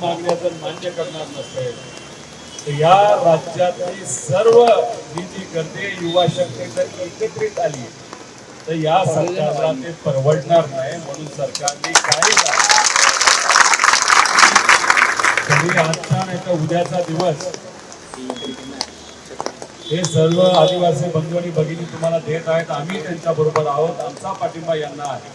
मागण्या जर मान्य करणार नसेल तर या राज्यातली सर्व जी करते युवा शक्ती जर एकत्रित आली तर या सरकारला ते परवडणार नाही. म्हणून सरकारने काही तरी आजचा नाही तर उद्याचा दिवस हे सर्व आदिवासी बंधू आणि भगिनी तुम्हाला देत आहेत. आम्ही त्यांच्या बरोबर आहोत. आमचा पाठिंबा यांना आहे.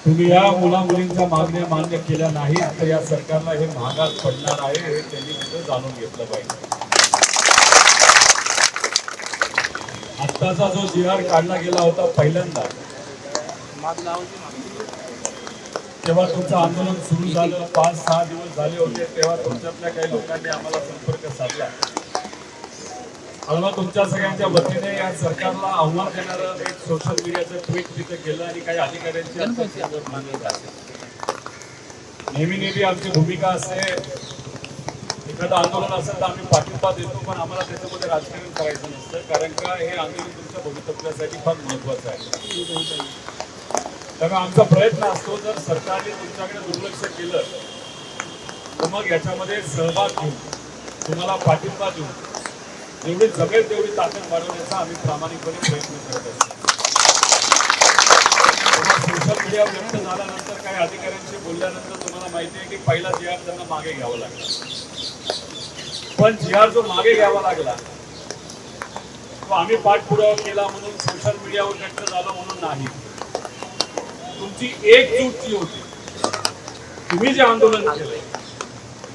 तुम्ही या मुला मुलींच्या मागण्या मान्य केल्या नाहीत तर या सरकारला हे महागात पडणार आहे हे त्यांनी तिथं जाणून घेतलं पाहिजे. आत्ताचा जो जी आर काढला गेला होता पहिल्यांदा तेव्हा तुमचं आंदोलन सुरू झालं, 5-6 दिवस झाले होते. तेव्हा तुमच्यातल्या काही लोकांनी आम्हाला संपर्क साधला. आम्हाला तुमच्या सगळ्यांच्या वतीने या सरकारला आव्हान देणारं एक सोशल मीडियाचं ट्विट तिथे केलं आणि काही अधिकाऱ्यांची नेहमी आमची भूमिका असते, एखादं आंदोलन असेल तर आम्ही पाठिंबा देतो, पण आम्हाला त्याच्यामध्ये राजकारण करायचं नसतं. कारण का हे आंदोलन तुमच्या भवितव्यासाठी फार महत्वाचं आहे. त्यामुळे आमचा प्रयत्न असतो जर सरकारने तुमच्याकडे दुर्लक्ष केलं तर मग याच्यामध्ये सहभाग घेऊन तुम्हाला पाठिंबा देऊन जेवढी जमेल तेवढी ताकद वाढवण्याचा आम्ही प्रामाणिकपणे प्रयत्न करत असतो. सोशल मीडिया व्यक्त झाल्यानंतर काही अधिकाऱ्यांशी बोलल्यानंतर तुम्हाला माहिती आहे की पहिला जी आर त्यांना मागे घ्यावा लागला. पण जी आर जो मागे घ्यावा लागला तो आम्ही पाठपुरावा केला म्हणून सोशल मीडियावर व्यक्त झालं म्हणून नाही. तुमची एकजूट जी होती, तुम्ही जे आंदोलन केलंय,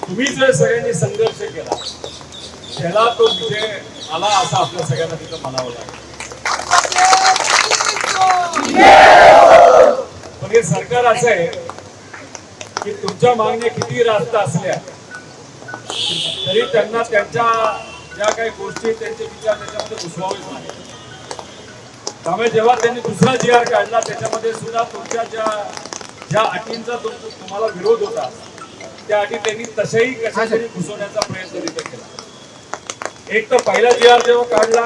तुम्ही जे सगळ्यांनी संघर्ष केला त्याला तो विजय आला असं आपल्या सगळ्यांना तिथं म्हणावं लागेल. पण हे सरकार असं आहे की तुमच्या मागण्या किती रास्त असल्या तरी त्यांना त्यांच्या ज्या काही गोष्टी त्यांचे विचार त्याच्यामध्ये घुसवावेच नाही. त्यामुळे जेव्हा त्यांनी दुसरा जी आर काढला त्याच्यामध्ये सुद्धा तुमच्या ज्या अटींचा तुम्हाला विरोध होता त्या अटी त्यांनी तशाही कशातरी घुसवण्याचा प्रयत्न तिथे केला. एक तर पहिला जी आर जेव्हा काढला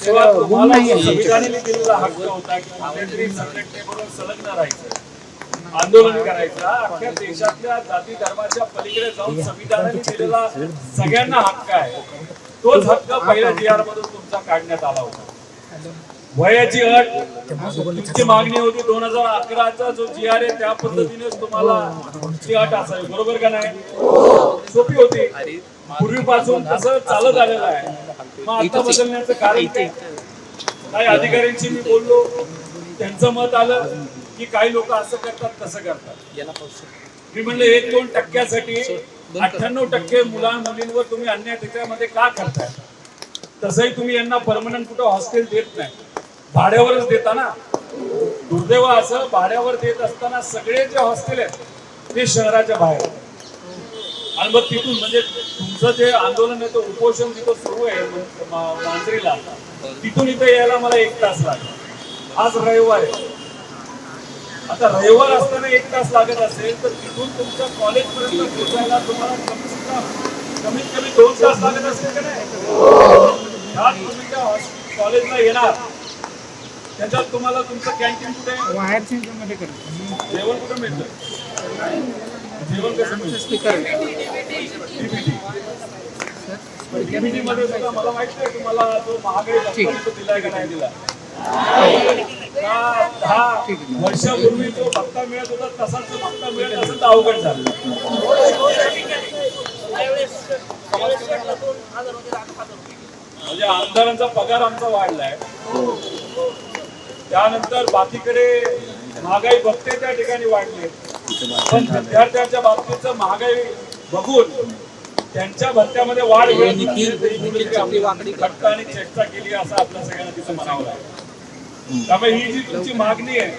तेव्हा तुम्हाला संविधानाने दिलेला हक्क होता की कुठेतरी संघटनेबरोबर संलग्न राहायचं, आंदोलन करायचं. अख्ख्या देशातल्या जाती धर्माच्या पलीकडे जाऊन संविधानाने दिलेला सगळ्यांना हक्क आहे. तोच हक्क पहिल्या जी आर मधून तुमचा काढण्यात आला होता. वयाची अट तुमची मागणी होती 2011चा जो जी आर आहे त्या पद्धतीनेच तुम्हाला ती अट असावी, बरोबर का नाही? सोपी होती, पूर्वीपासून तसं चालत आलेलं आहे. मग आता बदलण्याचं कारण काय? काही अधिकाऱ्यांशी मी बोललो, त्यांचं मत आलं की काही लोक असं करतात तसं करतात. मी म्हणलं 1-2% 98% मुलांमुलींवर तुम्ही अन्याय त्याच्यामध्ये का करताय? तसंही तुम्ही यांना परमनंट कुठं हॉस्टेल देत नाही, भाड्यावरच देता ना. दुर्दैव असं भाड्यावर देत असताना सगळे जे हॉस्टेल आहेत ते शहराच्या बाहेर. आणि मग तिथून म्हणजे तुमचं जे आंदोलन आहे ते उपोषण जिथं सुरू आहे मांजरीला, तिथून इथे यायला मला 1 तास लागला. आज रविवार आहे. आता रविवार असताना 1 तास लागत असेल तर तिथून तुमच्या कॉलेजपर्यंत पोहोचायला तुम्हाला कमीत कमी 2 तास लागत असेल का नाही? तुम्ही त्या कॉलेजला येणार त्याच्यात तुम्हाला तुमचं कॅन्टीन कुठे, जेवण कुठे मिळतं, जेवण कसं मिळतं? डीबीटी मध्ये सुद्धा मला माहित नाही तुम्हाला जो महागाई भत्ता दिलाय का नाही दिला. 10 वर्षापूर्वी जो भत्ता मिळत होता तसाच भत्ता मिळत असेल तर अवघड झालं. म्हणजे आमदारांचा पगार आमचा वाढलाय. त्यानंतर बाकीकडे महागाई भत्ते त्या ठिकाणी वाढले, पण विद्यार्थ्यांच्या बाबतीत महागाई बघून त्यांच्या भत्त्यामध्ये वाढ आणि चर्चा केली असं आपल्या सगळ्यांना तिथं म्हणावं लागेल. त्यामुळे ही जी तुमची मागणी आहे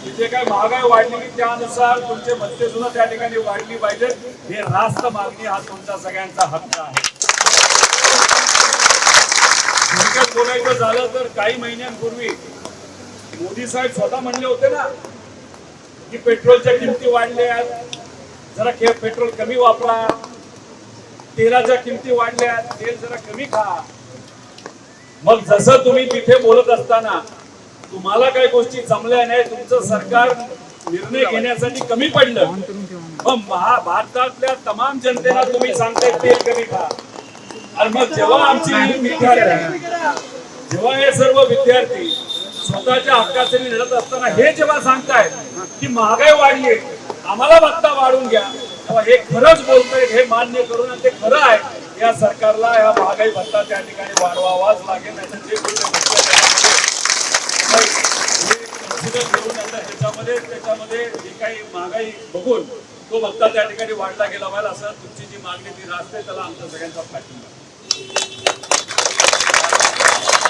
की जे काय महागाई वाढली त्यानुसार तुमचे भत्ते सुद्धा त्या ठिकाणी वाढली पाहिजेत. हे रास्त मागणी हा तुमचा सगळ्यांचा हक्क आहे. थोडक्यात बोलायचं झालं तर काही महिन्यांपूर्वी मोदी साहेब स्वतः म्हणले होते ना की पेट्रोलच्या किमती वाढल्या, जरा पेट्रोल कमी वापरा, तेलाच्या किमती वाढल्या, तेल जरा कमी खा. मग जसं तुम्ही तिथे बोलत असताना तुम्हाला काही गोष्टी जमल्या नाही, तुमचं सरकार निर्णय घेण्यासाठी कमी पडलं, मग भारतातल्या तमाम जनतेला तुम्ही सांगताय तेल कमी खा. आणि मग जेव्हा जेव्हा हे सर्व विद्यार्थी स्वतःच्या हक्कासाठी लढत असताना हे जेव्हा सांगतायत की महागाई वाढली, आम्हाला भत्ता वाढून घ्या, तेव्हा हे खरंच बोलतायत हे मान्य करून, आणि ते खरं आहे. या सरकारला या महागाई भत्ता त्या ठिकाणी वाढवावाच लागेल, नाही तर त्याच्यामध्ये जे काही महागाई बघून तो भत्ता त्या ठिकाणी वाढला गेला पाहिजे, असं तुमची जी मागणी ती रास्त आहे, त्याला आमचा सगळ्यांचा पाठिंबा.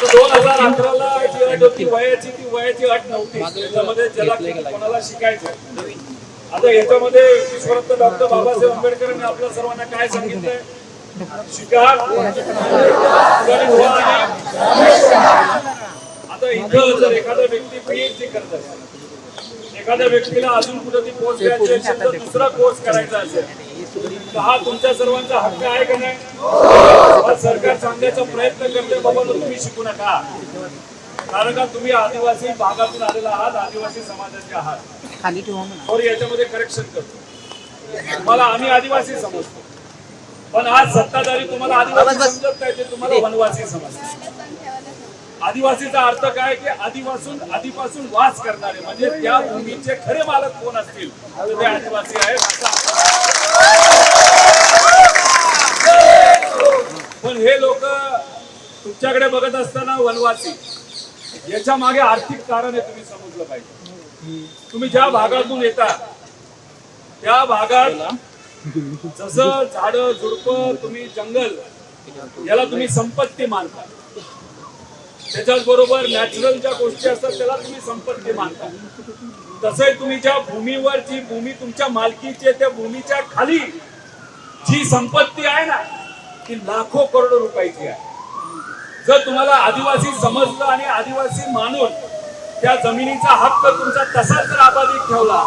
2011ला जी अट होती वयाची, ती वयाची अट नव्हती. त्याच्यामध्ये ज्याला कोणाला शिकायचं, आता याच्यामध्ये विश्वरत्न डॉक्टर बाबासाहेब आंबेडकरांनी आपल्या सर्वांना काय सांगितलंय, शिका. आता इथं जर एखादा व्यक्ती पीएचडी करत असेल, एखाद्या व्यक्तीला अजून कुठे कोर्स करायचा असेल, तर दुसरा कोर्स करायचा असेल, तर हा तुमच्या सर्वांचा हक्क आहे का नाही? सरकार सांगण्याचा प्रयत्न करते, बाबा तुम्ही शिकू नका, कारण का तुम्ही आदिवासी भागातून आलेला आहात, आदिवासी समाजाचे आहात. और याच्यामध्ये करेक्शन करतो, तुम्हाला आम्ही आदिवासी समजतो, पण आज सत्ताधारी तुम्हाला आदिवासी समजत नाही, ते तुम्हाला वनवासी समजतात. आदिवासीचा अर्थ काय की आधीपासून वास करणारे, म्हणजे त्या भूमीचे खरे मालक कोण असतील तर ते आदिवासी आहेत. पण हे लोक तुमच्याकडे बघत असताना वनवासी, याच्या मागे आर्थिक कारण आहे, तुम्ही समजलं पाहिजे. तुम्ही ज्या भागातून येता त्या भागात जसं झाड झुडपं, तुम्ही जंगल, याला तुम्ही संपत्ती मानता, त्याच्याच बरोबर नॅचरल ज्या गोष्टी असतात त्याला तुम्ही संपत्ती मानता. तसंही तुम्ही ज्या भूमीवर, जी भूमी तुमच्या मालकीची आहे, त्या भूमीच्या खाली जी संपत्ती आहे ना, ती लाखो करोडो रुपयाची आहे. जर तुम्हाला आदिवासी समजलं आणि आदिवासी मानून त्या जमिनीचा हक्क तुमचा तसाच जर अबाधित ठेवला,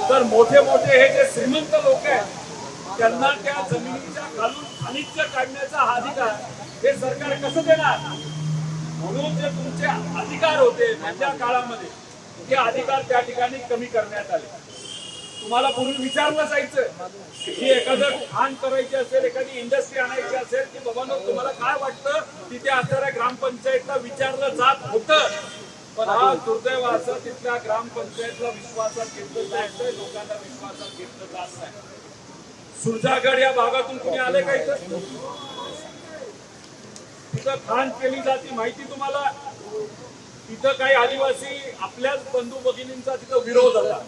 तर मोठे मोठे हे जे श्रीमंत लोक आहेत त्यांना त्या जमिनीच्या खालून खनिज काढण्याचा हा अधिकार हे सरकार कसं देणार? म्हणून जे तुमचे अधिकार होते माझ्या काळामध्ये, ते अधिकार त्या ठिकाणी कमी करण्यात आले. तुम्हाला पूर्वी विचारलं जायचं की एखादं खाण करायची असेल, एखादी इंडस्ट्री आणायची असेल, की बाबांनो तुम्हाला काय वाटतं, तिथे असणाऱ्या ग्रामपंचायतला विचारलं जात होतं. पण हा दुर्दैव असं तिथल्या ग्रामपंचायतला विश्वासात घेतलं जायचंय, लोकांना विश्वासात घेतलं जात नाही. सुरजागड या भागातून कुणी आले का इथं? तिथं खाण केली जाते माहिती तुम्हाला? तिथं काही आदिवासी आपल्याच बंधू भगिनींचा तिथं विरोध होता.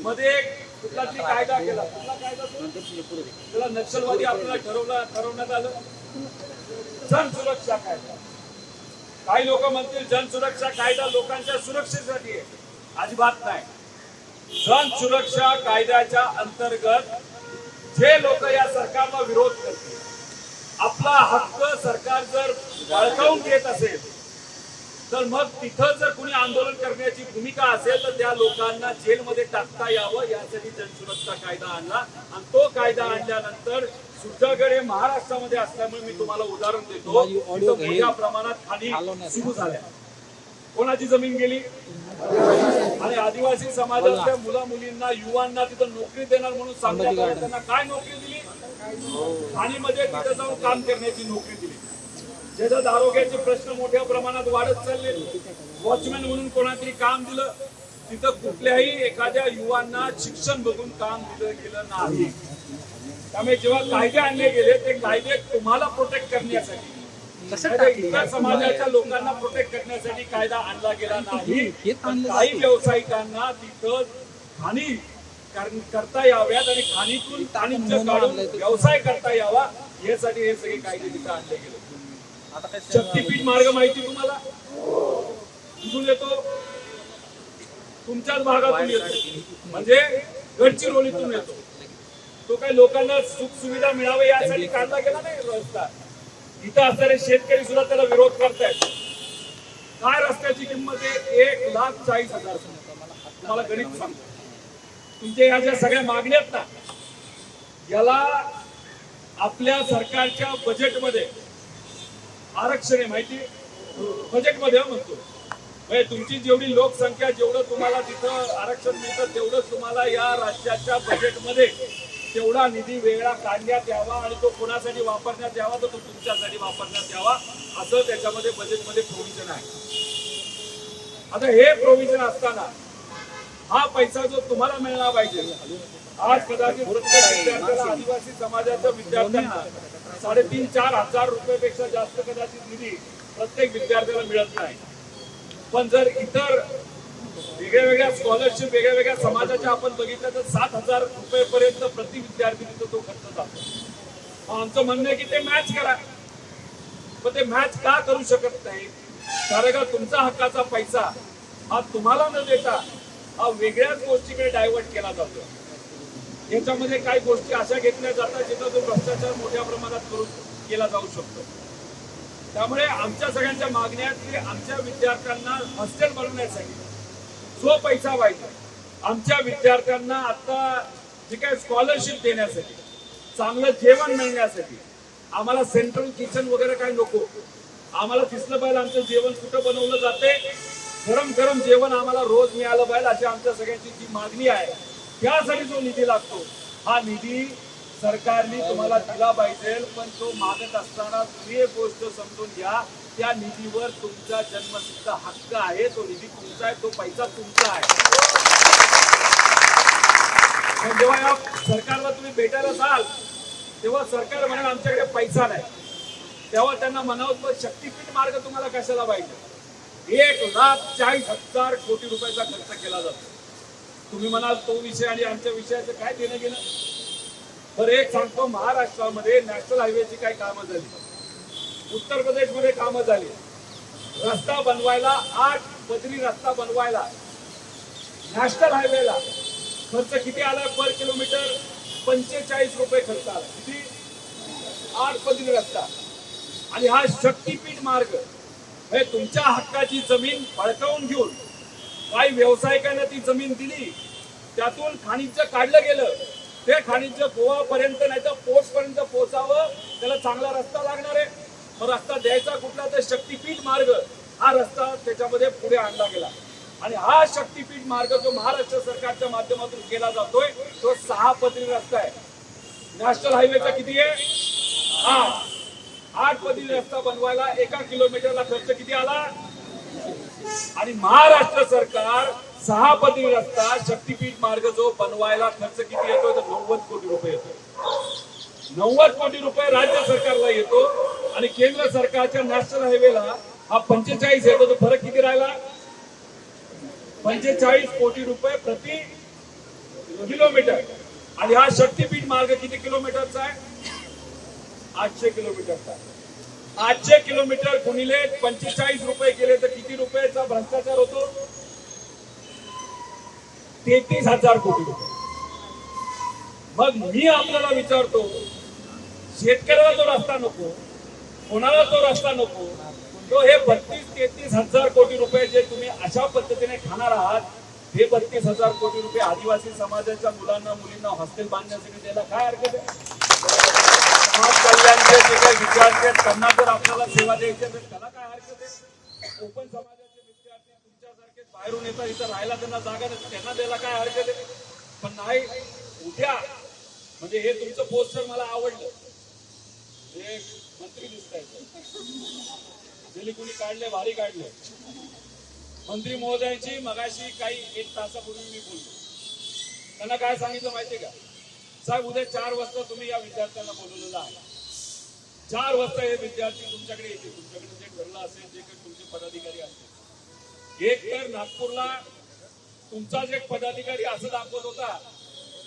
मध्ये कुठला तरी कायदा केला, कुठला कायदा त्याला नक्षलवादी आपल्याला ठरवण्यात आलं, जन सुरक्षा कायदा. काही लोक म्हणतील जन सुरक्षा कायदा लोकांच्या सुरक्षेसाठी आहे, अजिबात नाही. जन सुरक्षा कायद्याच्या अंतर्गत जे लोक या सरकारला विरोध करतील, आपला हक्क सरकार जर बळकावून घेत असेल, तर मग तिथं जर कुणी आंदोलन करण्याची भूमिका असेल तर त्या लोकांना जेलमध्ये टाकता यावं, यासाठी जनसुरक्षा कायदा आणला. आणि तो कायदा आणल्यानंतर सुरजागड हे महाराष्ट्रामध्ये असल्यामुळे मी तुम्हाला उदाहरण देतो, मोठ्या प्रमाणात खाणी सुरू झाल्या. कोणाची जमीन गेली? आणि आदिवासी समाजातल्या मुला मुलींना, युवांना तिथं नोकरी देणार म्हणून सांगण्यात त्यांना काय नोकरी दिली? खाणीमध्ये तिथं जाऊन काम करण्याची नोकरी दिली. ज्याचा दारोग्याचे प्रश्न मोठ्या प्रमाणात वाढत चालले, वॉचमॅन म्हणून कोणातरी काम दिलं, तिथं कुठल्याही एखाद्या युवांना शिक्षण बघून काम दिलं गेलं नाही. त्यामुळे जेव्हा कायदे आणले गेले, ते कायदे तुम्हाला प्रोटेक्ट करण्यासाठी, इतर समाजाच्या लोकांना प्रोटेक्ट करण्यासाठी कायदा आणला गेला नाही. काही व्यावसायिकांना तिथं खाणी करता याव्यात आणि खाणीतून वाणिज्य काढून व्यवसाय करता यावा, यासाठी हे सगळे कायदे तिथं आणले गेले. शक्तीपीठ मार्ग माहिती तुम्हाला? कुठून येतो? तुमच्याच भागातून येतो, म्हणजे गडचिरोलीतून येतो. तो काही लोकांना सुख सुविधा मिळावे यासाठी काढला गेला नाही रस्ता. इथं असणारे शेतकरी सुद्धा त्याला विरोध करतायत. काय रस्त्याची किंमत आहे? 1,40,000. तुम्हाला गणित सांगतो, तुमच्या ह्या ज्या सगळ्या मागण्या आहेत ना, याला आपल्या सरकारच्या बजेटमध्ये आरक्षण आहे माहिती? बजेटमध्ये म्हणतो म्हणजे तुमची जेवढी लोकसंख्या, जेवढं तुम्हाला तिथं आरक्षण मिळतं तेवढं तुम्हाला या राज्याच्या बजेटमध्ये तेवढा निधी वेगळा काढण्यात यावा आणि तो कोणासाठी वापरण्यात यावा, तर तो तुमच्यासाठी वापरण्यात यावा, असं त्याच्यामध्ये बजेटमध्ये प्रोव्हिजन आहे. आता हे प्रोव्हिजन असताना हा पैसा जो तुम्हाला मिळणार पाहिजे, आज कदाचित प्रत्येक विद्यार्थ्याला, आदिवासी समाजाच्या विद्यार्थ्यांना 3,500-4,000 हजार रुपयापेक्षा जास्त कदाचित निधी प्रत्येक विद्यार्थ्याला मिळत नाही. पण जर इतर वेगळ्या स्कॉलरशिप वेगळ्या समाजाच्या आपण बघितलं तर 7,000 रुपयेपर्यंत प्रति विद्यार्थी तिथं तो खर्च जातो. आमचं म्हणणं आहे की ते मॅच करा. पण ते मॅच का करू शकत नाही? कारण का तुमचा हक्काचा पैसा हा तुम्हाला न देता हा वेगळ्याच गोष्टीकडे डायव्हर्ट केला जातो. याच्यामध्ये काही गोष्टी अशा घेतल्या जातात जिथं तो भ्रष्टाचार मोठ्या प्रमाणात केला जाऊ शकतो. त्यामुळे आमच्या सगळ्यांच्या मागण्या आहेत की आमच्या विद्यार्थ्यांना हॉस्टेल बनवण्यासाठी जो पैसा पाहिजे, आमच्या विद्यार्थ्यांना आता जे काही स्कॉलरशिप देण्यासाठी, चांगलं जेवण मिळण्यासाठी, आम्हाला सेंट्रल किचन वगैरे काही नको. आम्हाला दिसलं पाहिजे आमचं जेवण कुठं बनवलं जाते, गरम गरम जेवण आम्हाला रोज मिळालं पाहिजे, अशी आमच्या सगळ्यांची जी मागणी आहे. त्यासाठी जो निधी लागतो हा निधी सरकारने तुम्हाला दिला पाहिजे. पण तो मागत असताना तुम्ही एक गोष्ट समजून घ्या, त्या निधीवर तुमचा जन्मसिद्ध हक्क आहे. तो निधी तुमचा आहे, तो पैसा तुमचा आहे. पण जेव्हा या सरकारला तुम्ही भेटायला जाल तेव्हा सरकार म्हणाल आमच्याकडे पैसा नाही. तेव्हा त्यांना म्हणावं शक्तीपीठ मार्ग तुम्हाला कशाला पाहिजे? 1,40,000 कोटी रुपयाचा खर्च केला जातो. तुम्ही म्हणाल तो विषय आणि आमच्या विषयाचं काय देणं घेणं? तर एक सांगतो, महाराष्ट्रामध्ये नॅशनल हायवेची काही कामं झाली, उत्तर प्रदेशमध्ये कामं झाली. रस्ता बनवायला 8 पदरी रस्ता बनवायला नॅशनल हायवेला खर्च किती आला पर किलोमीटर? 45 रुपये खर्च आला. किती? 8 पदरी रस्ता. आणि हा शक्तीपीठ मार्ग हे तुमच्या हक्काची जमीन बळकावून घेऊन काही व्यावसायिकांना ती जमीन दिली, त्यातून खनिज काढलं गेलं. ते खनिज गोवापर्यंत नाही तर पोर्टपर्यंत पोहोचावं, त्याला चांगला रस्ता लागणार आहे. मग रस्ता द्यायचा कुठला? तर शक्तीपीठ मार्ग हा रस्ता त्याच्यामध्ये पुढे आणला गेला. आणि हा शक्तीपीठ मार्ग जो महाराष्ट्र सरकारच्या माध्यमातून केला जातोय तो 6 पदरी रस्ता आहे. नॅशनल हायवेचा किती आहे? 8 पदरी रस्ता बनवायला 1 किलोमीटरला खर्च किती आला? आणि महाराष्ट्र सरकार 6 पदरी रस्ता शक्तीपीठ मार्ग जो बनवायला खर्च किती येतो? तर 90 कोटी रुपये येतो. 90 कोटी रुपये राज्य सरकारला येतो आणि केंद्र सरकारच्या नॅशनल हायवेला हा 45 येतो. तो फरक किती राहिला? 45 कोटी रुपये प्रति किलोमीटर. आणि हा शक्तीपीठ मार्ग किती किलोमीटरचा आहे? 800 किलोमीटरचा. 800 किलोमीटर गुणिले 45 रुपये केले तर किती रुपयाचा भ्रष्टाचार होतो? 33,000 कोटी रुपये. मग मी आपल्याला विचारतो, शेतकऱ्याला तो रस्ता नको, कोणाला तो रस्ता नको, तो हे 32-33,000 कोटी रुपये जे तुम्ही अशा पद्धतीने खाणार आहात, हे 32,000 कोटी रुपये आदिवासी समाजाच्या मुलांना मुलींना हॉस्टेल बांधण्यासाठी द्यायला काय हरकत आहे? समाज कल्याणचे जे काही विद्यार्थी आहेत त्यांना जर आपल्याला सेवा द्यायची तर त्याला काय हरकत आहे? ओपन समाजाचे विद्यार्थी तुमच्यासारखेच बाहेरून येतात, इथं राहायला त्यांना जागा नसते, त्यांना द्यायला काय हरकत आहे? पण नाही, उद्या म्हणजे हे तुमचं पोस्टर मला आवडलं. हे मंत्री दिसत आहेत, कोणी काढले, भारी काढले. मंत्री महोदयांची मगाशी काही 1 तासापूर्वी मी बोललो. त्यांना काय सांगितलं माहितीये का? साहेब उद्या 4 वाजता तुम्ही या विद्यार्थ्यांना बोलवलेलं आहे. 4 वाजता हे विद्यार्थी तुमच्याकडे येतील. तुमच्याकडे जे ठरलं असेल, जे काही तुमचे पदाधिकारी असतील. एक तर नागपूरला तुमचाच एक पदाधिकारी असं दाखवत होता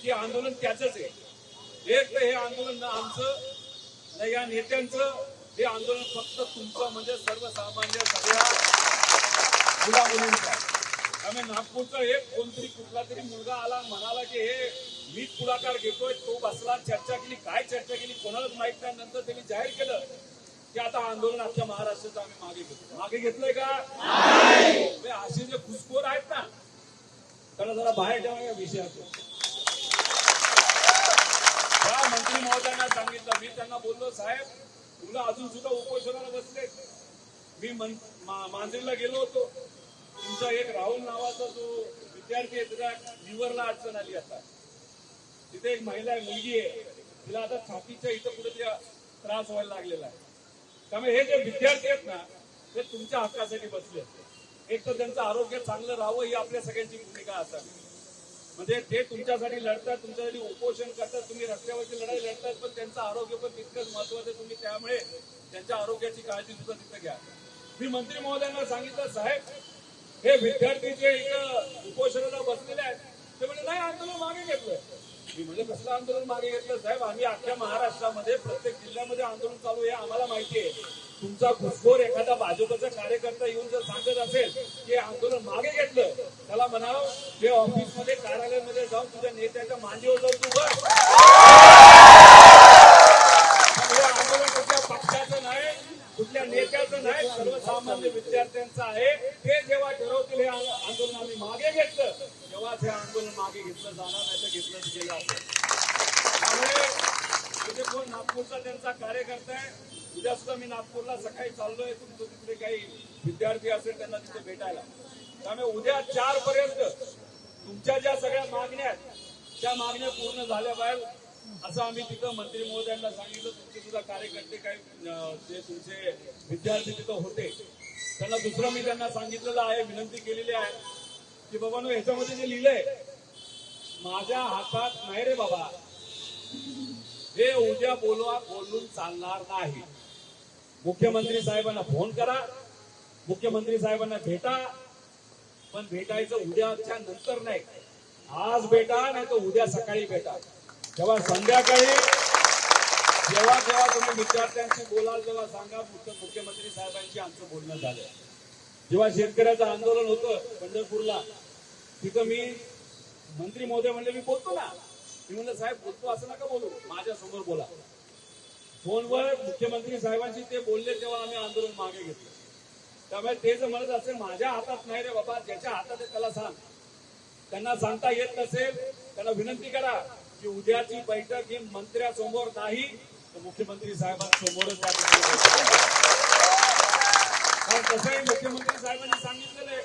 की आंदोलन त्याच आहे. एक तर हे आंदोलन ना आमचं ना या नेत्यांचं, हे आंदोलन फक्त तुमचं म्हणजे सर्वसामान्य सगळ्या मुला मुलींचं. त्यामुळे नागपूरचा एक कोणतरी कुठला तरी मुलगा आला म्हणाला की हे मी पुढाकार घेतोय, तो बसला, चर्चा केली. काय चर्चा केली कोणालाच माहित नाही. नंतर त्यांनी जाहीर केलं की आता आंदोलन आमच्या महाराष्ट्राचं आम्ही मागे घेतो. मागे घेतलंय का? असे जे घुसखोर आहेत ना त्याला जरा बाहेर ठेवा या विषयातून. त्या मंत्री महोदयांना सांगितलं, मी त्यांना बोललो साहेब तुला अजून सुद्धा उपोषणाला बसले. मी मांजरीला गेलो होतो, तुमचा एक राहुल नावाचा जो विद्यार्थी आहे त्याच्या लिव्हरला अडचण आली आता. तिथे एक महिला आहे, मुलगी आहे, तिला आता छातीच्या इथं कुठेतरी त्रास व्हायला लागलेला आहे. त्यामुळे हे जे विद्यार्थी आहेत ना ते तुमच्या हक्कासाठी बसले. एक तर त्यांचं आरोग्य चांगलं राहावं ही आपल्या सगळ्यांची भूमिका असावी. म्हणजे ते तुमच्यासाठी लढतात, तुमच्यासाठी उपोषण करतात, तुम्ही रस्त्यावरची लढाई लढतात, पण त्यांचं आरोग्य पण तितकंच महत्वाचं. तुम्ही त्यामुळे त्यांच्या आरोग्याची काळजी सुद्धा तिथं घ्या. मी मंत्री महोदयांना सांगितलं, साहेब हे विद्यार्थी जे इथं उपोषणाला बसलेले आहेत ते म्हणजे नाही आंदोलन मागे घेतलं. मी म्हणजे कसलं आंदोलन मागे घेतलं साहेब? आम्ही अख्ख्या महाराष्ट्रामध्ये प्रत्येक जिल्ह्यामध्ये आंदोलन चालू आहे, आम्हाला माहिती आहे. तुमचा घुसखोर एखादा भाजपचा कार्यकर्ता येऊन जर सांगत असेल की आंदोलन मागे घेतलं, त्याला म्हणावं ते ऑफिसमध्ये कार्यालयामध्ये जाऊन तुझ्या नेत्याच्या मांडीवर जाऊन तू बस. हे आंदोलन कुठल्या पक्षाचं नाही, कुठल्या नेत्याचं नाही, सर्वसामान्य विद्यार्थ्यांचं आहे. ते जेव्हा ठरवतील हे आंदोलन आम्ही मागे घेतलं तेव्हाच हे आंदोलन मागे घेतलं जाणार, नाही तर घेतलंच गेलं असेल. त्यामुळे तिथे कोण नागपूरचा त्यांचा कार्यकर्ता आहे, उद्या सुद्धा मी नागपूरला सकाळी चाललोय. तुमचं तिकडे काही विद्यार्थी असेल त्यांना तिथे भेटायला. त्यामुळे उद्या 4 पर्यंत तुमच्या ज्या सगळ्या मागण्या आहेत त्या मागण्या पूर्ण झाल्या पाहिजे असं आम्ही तिथं मंत्री महोदयांना सांगितलं. तुमचे सुद्धा कार्यकर्ते काही जे तुमचे विद्यार्थी तिथं होते त्यांना दुसरं मी त्यांना सांगितलेलं आहे, विनंती केलेली आहे की बाबांनो ह्याच्यामध्ये जे लिहिलंय माझ्या हातात नाही रे बाबा, हे उद्या बोलून चालणार नाही. मुख्यमंत्री साहेबांना फोन करा, मुख्यमंत्री साहेबांना भेटा, पण भेटायचं उद्याच्या नंतर नाही. आज भेटा नाही तर उद्या सकाळी भेटा. तेव्हा संध्याकाळी जेव्हा जेव्हा तुम्ही विद्यार्थ्यांशी बोलाल तेव्हा सांगा मुख्यमंत्री साहेबांशी आमचं बोलणं झालं. जेव्हा शेतकऱ्याचं आंदोलन होतं पंढरपूरला तिथं मी मंत्री महोदय म्हणले मी बोलतो ना. मी म्हणलं साहेब बोलतो असं नका बोलू, माझ्या समोर बोला. फोनवर मुख्यमंत्री साहेबांशी ते बोलले तेव्हा आम्ही आंदोलन मागे घेतलं. त्यामुळे ते जर म्हणत असेल माझ्या हातात नाही रे बाबा, ज्याच्या हातात आहे त्याला सांग. त्यांना सांगता येत नसेल त्यांना विनंती करा की उद्याची बैठक ही मंत्र्यासमोर नाही तर मुख्यमंत्री साहेबांसमोरच कारण तसंही मुख्यमंत्री साहेबांनी सांगितलेलं आहे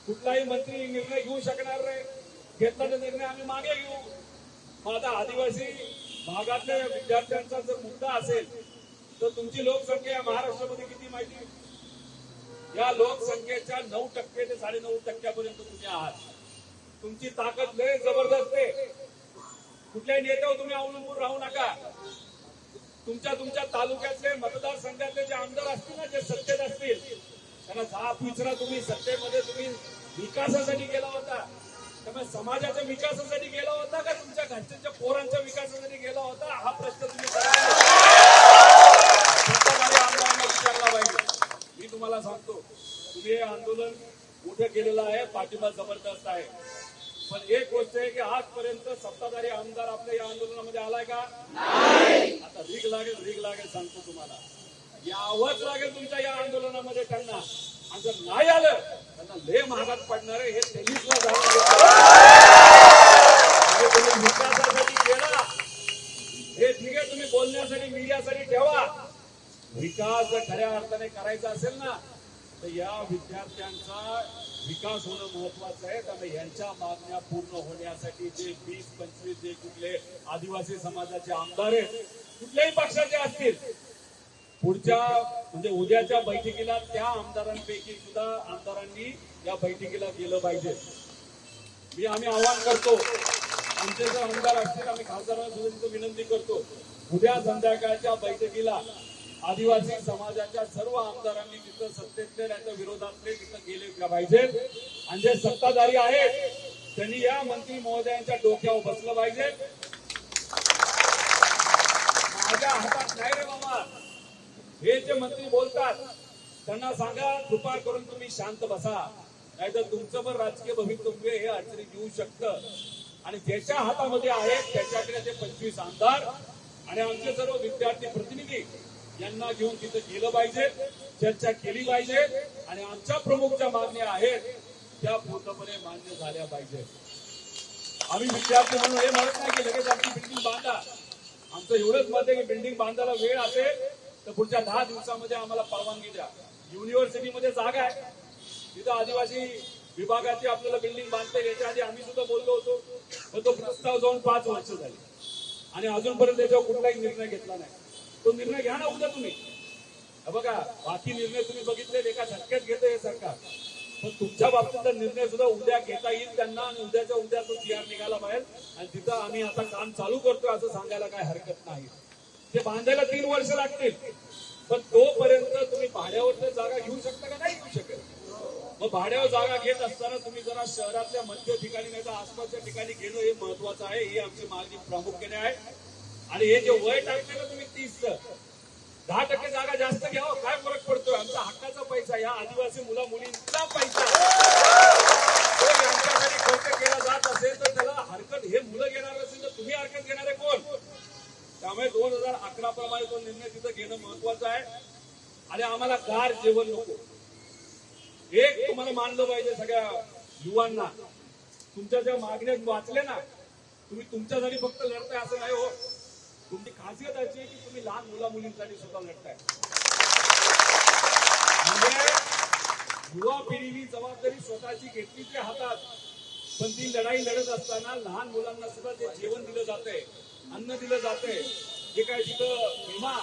कुठलाही मंत्री निर्णय घेऊ शकणार नाही, घेतला तर निर्णय आम्ही मागे घेऊ. मग आता आदिवासी भागातल्या विद्यार्थ्यांचा जर मुद्दा असेल तर तुमची लोकसंख्या महाराष्ट्रामध्ये किती माहिती? या लोकसंख्येच्या 9% ते 9.5% तुम्ही आहात. तुमची ताकद लय जबरदस्त आहे. कुठल्याही नेत्यावर तुम्ही अवलंबून राहू नका. तुमच्या तालुक्यातले मतदारसंघातले जे आमदार असतील ना, जे सत्तेत असतील त्यांना जाब विचारा. तुम्ही सत्तेमध्ये तुम्ही विकासासाठी गेला होता, त्यामुळे समाजाच्या विकासासाठी गेला होता का तुमच्या घरच्यांच्या पोरांच्या विकासासाठी गेला होता? हा प्रश्न तुम्ही आमदारांना विचारला पाहिजे. मी तुम्हाला सांगतो तुम्ही हे आंदोलन मोठं केलेलं आहे, पाठिंबा जबरदस्त आहे. पण एक गोष्ट आहे की आजपर्यंत सत्ताधारी आमदार आपल्या या आंदोलनामध्ये आलाय का? आता रीग लागेल सांगतो तुम्हाला. यावंच लागेल तुमच्या या आंदोलनामध्ये त्यांना. आणि जर नाही आलं त्यांना लय महागात पडणार आहे. हे त्यांनीच तुम्ही विकासासाठी केला हे ठीक आहे, तुम्ही बोलण्यासाठी मीडियासाठी ठेवा. विकास जर खऱ्या अर्थाने करायचा असेल ना तर या विद्यार्थ्यांचा विकास होणं महत्वाचं आहे. त्यामुळे यांच्या मागण्या पूर्ण होण्यासाठी जे 20-25 जे कुठले आदिवासी समाजाचे आमदार आहेत कुठल्याही पक्षाचे असतील पुढच्या म्हणजे उद्याच्या बैठकीला त्या आमदारांपैकी सुद्धा आमदारांनी या बैठकीला गेलं पाहिजे. आम्ही आवाहन करतो, आमचे जर आमदार असतील आम्ही खासदारांना सुद्धा विनंती करतो उद्या संध्याकाळच्या बैठकीला आदिवासी समाजाच्या सर्व आमदारांनी तिथं सत्तेतले नाही तर विरोधातले तिथं गेले पाहिजे. आणि जे सत्ताधारी आहेत त्यांनी या मंत्री महोदयांच्या डोक्यावर बसलं पाहिजे. माझ्या हातात नाही रे बाबा, हे जे मंत्री बोलतात त्यांना सांगा कृपा करून तुम्ही शांत बसा, नाहीतर तुमचं पण राजकीय भवितव्य हे अडचणीत येऊ शकतं. आणि ज्याच्या हातामध्ये आहे त्याच्याकडे ते 25 आमदार आणि आमचे सर्व विद्यार्थी प्रतिनिधी यांना घेऊन तिथे गेलं पाहिजे, चर्चा केली पाहिजे आणि आमच्या प्रमुख ज्या मागण्या आहेत त्या पूर्णपणे मान्य झाल्या पाहिजे. आम्ही विद्यार्थी म्हणून हे म्हणत नाही की लगेच आमची बिल्डिंग बांधा. आमचं एवढंच मत आहे की बिल्डिंग बांधायला वेळ असेल तर पुढच्या 10 दिवसामध्ये आम्हाला परवानगी द्या. युनिव्हर्सिटीमध्ये जागा आहे, तिथं आदिवासी विभागाची आपल्याला बिल्डिंग बांधता याच्या आधी आम्ही सुद्धा बोललो होतो, पण तो प्रस्ताव जाऊन 5 वर्ष झाली आणि अजूनपर्यंत त्याच्यावर कुठलाही निर्णय घेतला नाही. तो निर्णय घ्या ना उद्या तुम्ही. बघा, बाकी निर्णय तुम्ही बघितले एका झटक्यात घेतं हे सरकार, पण तुमच्या बाबतीतला निर्णय सुद्धा उद्या घेता येईल त्यांना आणि उद्याच्या उद्या तो CR निघाला बाहेर आणि तिथं आम्ही आता काम चालू करतोय असं सांगायला काय हरकत नाही. ते बांधायला 3 वर्ष लागतील, पण तोपर्यंत तुम्ही भाड्यावर जागा घेऊ शकता का? नाही घेऊ शकत. मग भाड्यावर जागा घेत असताना तुम्ही जरा शहरातल्या मध्य ठिकाणी नाही तर आसपासच्या ठिकाणी घेणं हे महत्वाचं आहे. ही आमची मागणी प्रामुख्याने आहे. आणि हे जे वय टाकले ना तुम्ही 30चं, 10% जागा जास्त घ्यावं, काय फरक पडतोय? आमचा हक्काचा पैसा, या आदिवासी मुला मुलींचा पैसा तो यांच्यासाठी खर्च केला जात असेल तर त्याला हरकत, हे मुलं घेणार असेल तर तुम्ही हरकत घेणारे कोण? त्यामुळे 2011 प्रमाणे तो निर्णय तिथं घेणं महत्वाचं आहे. आणि आम्हाला गार जेवण नको. एक तुम्हाला मानलं पाहिजे सगळ्या युवांना, तुमच्या ज्या मागण्या वाचले ना, तुम्ही तुमच्यासाठी फक्त लढताय असं नाही हो. तुमची खासियत अशी आहे की तुम्ही लहान मुला मुलींसाठी सुद्धा लढताय. म्हणजे युवा पिढीने जबाबदारी स्वतःची घेतली ते हातात, पण ती लढाई लढत असताना लहान मुलांना सुद्धा ते जेवण दिलं जातंय, अन्न दिलं जातंय, जे काय तिथं विमा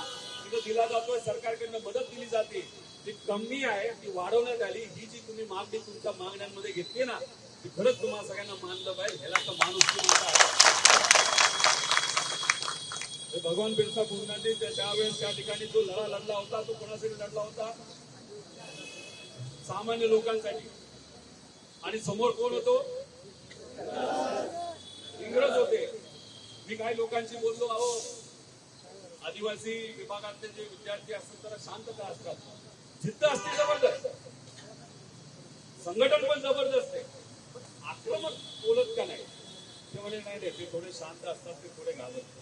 तिथं दिला जातोय, सरकारकडनं मदत दिली जाते, ती कमी आहे, ती वाढवण्यात आली. ही जी तुम्ही मागणी तुमच्या मागण्यांमध्ये घेतली ना, ती खरंच तुम्हाला सगळ्यांना मानलं पाहिजे. ह्याला तर माणुसकी म्हणतात. भगवान बिरसा मुंडांनी त्यावेळेस त्या ठिकाणी जो लढा लढला होता तो कोणासाठी लढला होता? सामान्य लोकांसाठी. आणि समोर कोण होतो? इंग्रज होते. मी काही लोकांशी बोललो, अहो आदिवासी विभागातले जे विद्यार्थी असतात जरा शांतता असतात, जिद्द असते जबरदस्त, संघटन पण जबरदस्त आहे, आक्रमक बोलत का नाही? ते म्हणे नाही, ते थोडे शांत असतात, ते थोडे घाबरतात.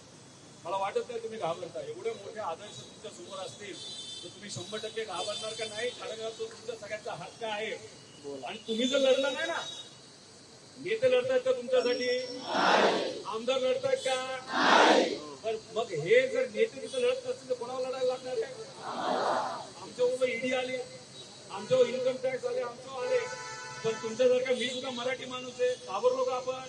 मला वाटत नाही तुम्ही घाबरता. एवढे मोठे आदर्श तुमच्या समोर असतील तर तुम्ही 100% घाबरणार का नाही? कारण तो तुमच्या सगळ्यांचा हक्क आहे. आणि तुम्ही जर लढला नाही ना, नेते लढतायत का तुमच्यासाठी? आमदार लढतायत का? तर मग हे जर नेते तिथं लढत नसतील तर कोणाला लढायला लागणार आहे? आमच्याबरोबर ईडी आली, आमच्यावर इन्कम टॅक्स आले, आमच्यावर आले, पण तुमच्यासारखा मी सुद्धा मराठी माणूस आहे, घाबरलो का आपण?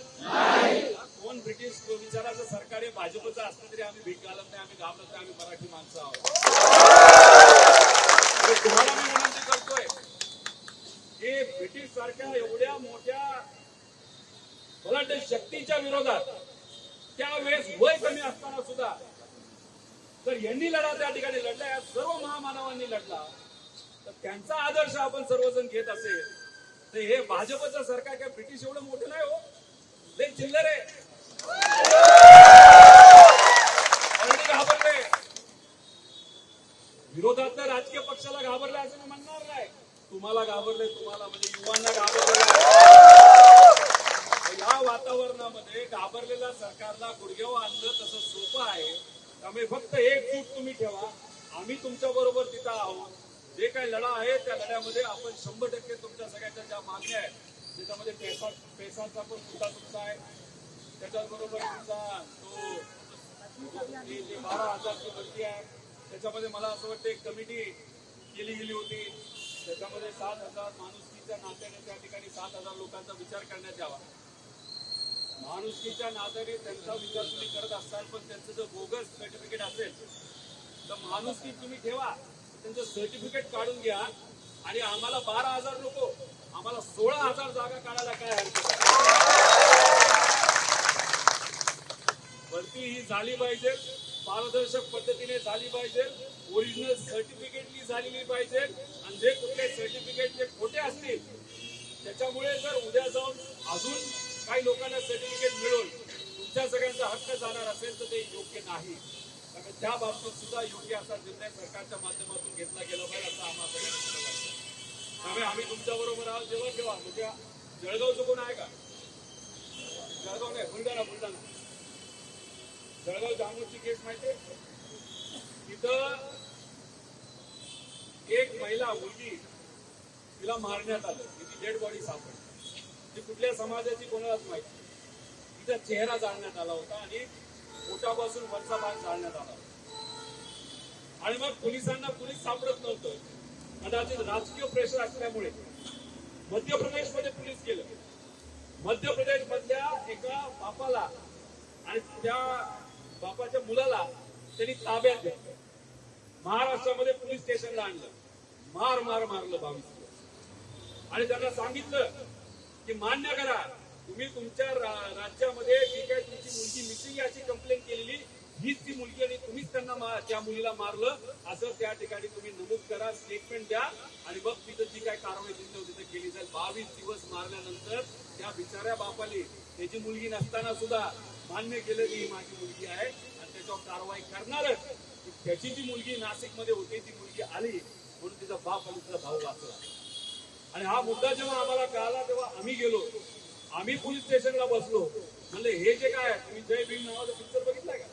कोण ब्रिटिश विचाराचं सरकार आहे, भाजपचं असलं तरी आम्ही भीक घालत नाही, आम्ही घाबरत नाही, आम्ही मराठी माणसं आहोत. तुम्हाला मी विनंती करतोय की ब्रिटिश सारख्या एवढ्या मोठ्या बलाढ्य शक्तीच्या विरोधात त्यावेळेस वय कमी असताना सुद्धा जर यांनी लढा त्या ठिकाणी लढला, या सर्व महामानवांनी लढला, तर त्यांचा आदर्श आपण सर्वजण घेत असेल तर हे भाजपचं सरकार काय ब्रिटिश एवढं मोठं नाही हो, लय चिल्लर आहे. घाबरले विरोधात राजकीय पक्षाला घाबरले असं मी म्हणणार नाही. तुम्हाला घाबरले, तुम्हाला म्हणजे युवांना घाबरले. या वातावरणामध्ये घाबरलेल्या सरकारला गुडघ्यावर आणलं तसं सोपं आहे. त्यामुळे फक्त एकजूट तुम्ही ठेवा. आम्ही तुमच्या बरोबर तिथं आहोत. जे काही लढा आहे त्या लढ्यामध्ये आपण 100% तुमच्या सगळ्यांच्या ज्या मागण्या आहेत त्याच्यामध्ये पैसाचा पण मुद्दा तुमचा आहे, त्याच्याबरोबर तुमचा तो 12,000ची भरती आहे, त्याच्यामध्ये मला असं वाटतं एक कमिटी केली गेली होती, त्याच्यामध्ये 7,000 माणुसकीच्या नात्याने त्या ठिकाणी 7,000 लोकांचा विचार करण्यात यावा. माणुसकीच्या नात्याने त्यांचा विचार तुम्ही करत असाल, पण त्यांचं जर बोगस सर्टिफिकेट असेल तर माणुसकी तुम्ही ठेवा, त्यांचं सर्टिफिकेट काढून घ्या आणि आम्हाला 12,000 नको, आम्हाला 16,000 जागा काढायला काय हरकत आहे? भरती ही झाली पाहिजे, पारदर्शक पद्धतीने झाली पाहिजे, ओरिजिनल सर्टिफिकेटली झालेली पाहिजे. आणि जे कुठले सर्टिफिकेट जे खोटे असतील त्याच्यामुळे जर उद्या जाऊन अजून काही लोकांना सर्टिफिकेट मिळून तुमच्या सगळ्यांचा हक्क जाणार असेल तर ते योग्य नाही. त्यामुळे त्या बाबतीत सुद्धा योग्य असा निर्णय सरकारच्या माध्यमातून घेतला गेला पाहिजे असं आम्हाला सगळ्यांना वाटतं. त्यामुळे आम्ही तुमच्या बरोबर आहोत. जेव्हा केव्हा म्हणजे जळगावचं कोण आहे का? जळगाव नाही, बुलढाणा. जळगाव जामोदची केस माहितीये? तिथं एक महिला मुलगी तिला मारण्यात आलं, तिची डेड बॉडी सापडली. ती कुठल्या समाजाची कोणालाच माहिती. तिचा चेहरा जाळण्यात आला होता आणि पोटापासून वरचा भाग जाळण्यात आला होता. आणि मग पोलिसांना पोलीस सापडत नव्हतं. कदाचित राजकीय प्रेशर असल्यामुळे मध्य प्रदेशमध्ये पोलीस केलं. मध्य प्रदेश मधल्या एका बापाला आणि त्या बापाच्या मुलाला त्यांनी ताब्यात घेतलं. महाराष्ट्रामध्ये पोलीस स्टेशनला आणलं. मारलं 22 दिवस आणि त्यांना सांगितलं की मान्य करा, तुम्ही तुमच्या राज्यामध्ये जी काही तुमची मुलगी मिसिंग याची कंप्लेंट केलेली हीच ती मुलगी आणि तुम्हीच त्यांना त्या मुलीला मारलं असं त्या ठिकाणी तुम्ही नमूद करा, स्टेटमेंट द्या आणि मग तिथं जी काही कारवाई तिथं केली जाईल. 22 दिवस मारल्यानंतर त्या बिचाऱ्या बापाली त्याची मुलगी नसताना सुद्धा मान्य केलं की ही माझी मुलगी आहे आणि त्याच्यावर कारवाई करणारच. त्याची जी मुलगी नाशिकमध्ये होती ती मुलगी आली म्हणून तिचा बाप आणि तिचा भाऊ वाचला. आणि हा मुद्दा जेव्हा आम्हाला कळाला तेव्हा आम्ही गेलो, आम्ही पोलीस स्टेशनला बसलो. म्हणले हे जे काय तुम्ही जय भीम नावाचा पिक्चर बघितलाय का?